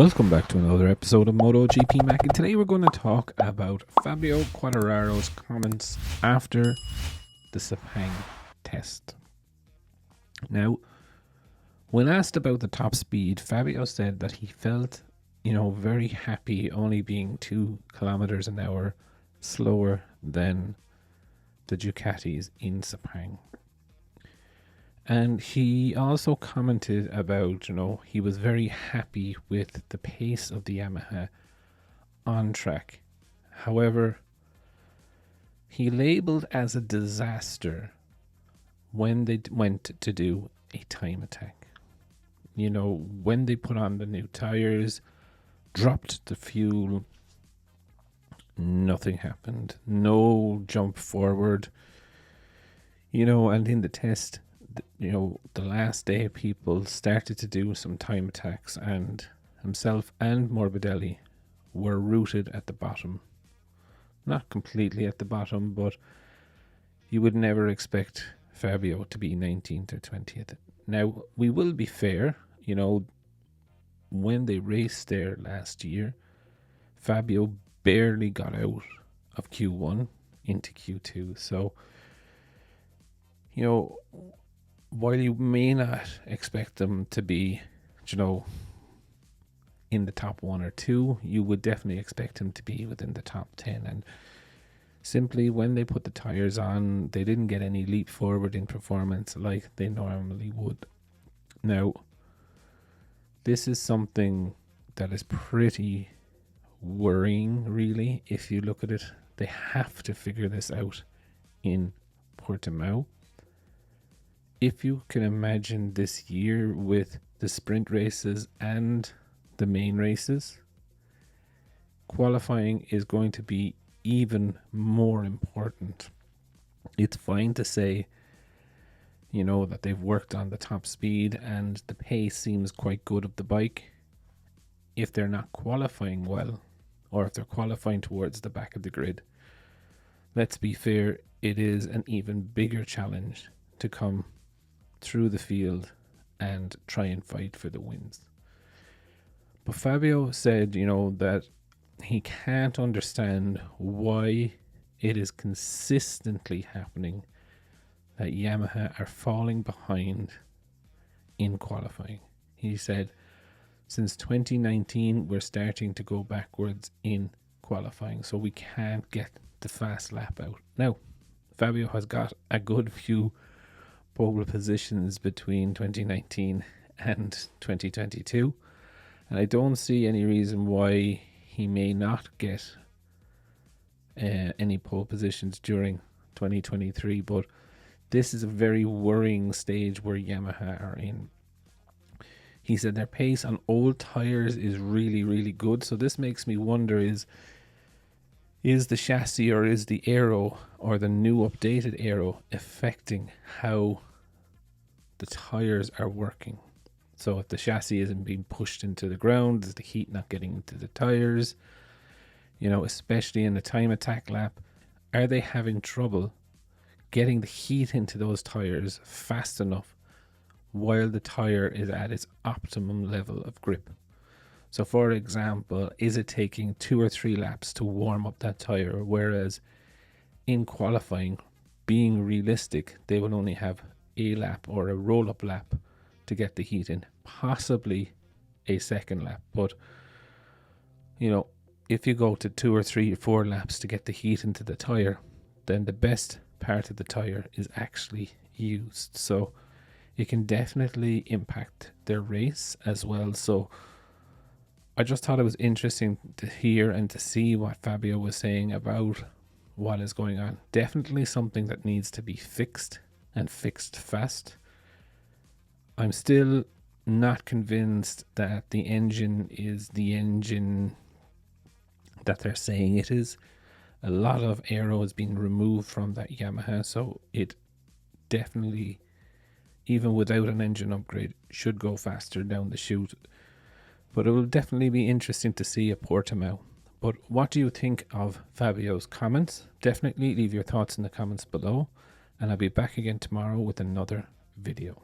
Welcome back to another episode of MotoGP Mac, and today we're going to talk about Fabio Quartararo's comments after the Sepang test. Now, when asked about the top speed, Fabio said that he felt, very happy only being 2 kilometers an hour slower than the Ducatis in Sepang. And he also commented about, he was very happy with the pace of the Yamaha on track. However, he labeled as a disaster when they went to do a time attack. When they put on the new tires, dropped the fuel, nothing happened. No jump forward. And in the test, the last day people started to do some time attacks, and himself and Morbidelli were rooted at the bottom. Not completely at the bottom, but you would never expect Fabio to be 19th or 20th. Now, we will be fair, when they raced there last year, Fabio barely got out of Q1 into Q2. So, while you may not expect them to be, in the top 1 or 2, you would definitely expect him to be within the top 10. And simply when they put the tires on, they didn't get any leap forward in performance like they normally would. Now, this is something that is pretty worrying, really. If you look at it, they have to figure this out in Portimao. If you can imagine this year with the sprint races and the main races, qualifying is going to be even more important. It's fine to say, that they've worked on the top speed and the pace seems quite good of the bike. If they're not qualifying well, or if they're qualifying towards the back of the grid, let's be fair, it is an even bigger challenge to come through the field and try and fight for the wins. But Fabio said, that he can't understand why it is consistently happening that Yamaha are falling behind in qualifying. He said, since 2019, we're starting to go backwards in qualifying, so we can't get the fast lap out. Now, Fabio has got a good few pole positions between 2019 and 2022, and I don't see any reason why he may not get any pole positions during 2023, but this is a very worrying stage where Yamaha are in. He said their pace on old tires is really, really good, so this makes me wonder, is the chassis or is the aero or the new updated aero affecting how the tires are working? So if the chassis isn't being pushed into the ground, is the heat not getting into the tires? Especially in the time attack lap, are they having trouble getting the heat into those tires fast enough while the tire is at its optimum level of grip? So for example, is it taking 2 or 3 laps to warm up that tire, whereas in qualifying, being realistic, they will only have a lap or a roll-up lap to get the heat in, possibly a second lap. But if you go to 2 or 3 or 4 laps to get the heat into the tire, then the best part of the tire is actually used. So it can definitely impact their race as well. So I just thought it was interesting to hear and to see what Fabio was saying about what is going on. Definitely something that needs to be fixed, and fixed fast. I'm still not convinced that the engine is the engine that they're saying it is. A lot of aero has been removed from that Yamaha, so it definitely, even without an engine upgrade, should go faster down the chute. But it will definitely be interesting to see at Portimao. But what do you think of Fabio's comments? Definitely leave your thoughts in the comments below, and I'll be back again tomorrow with another video.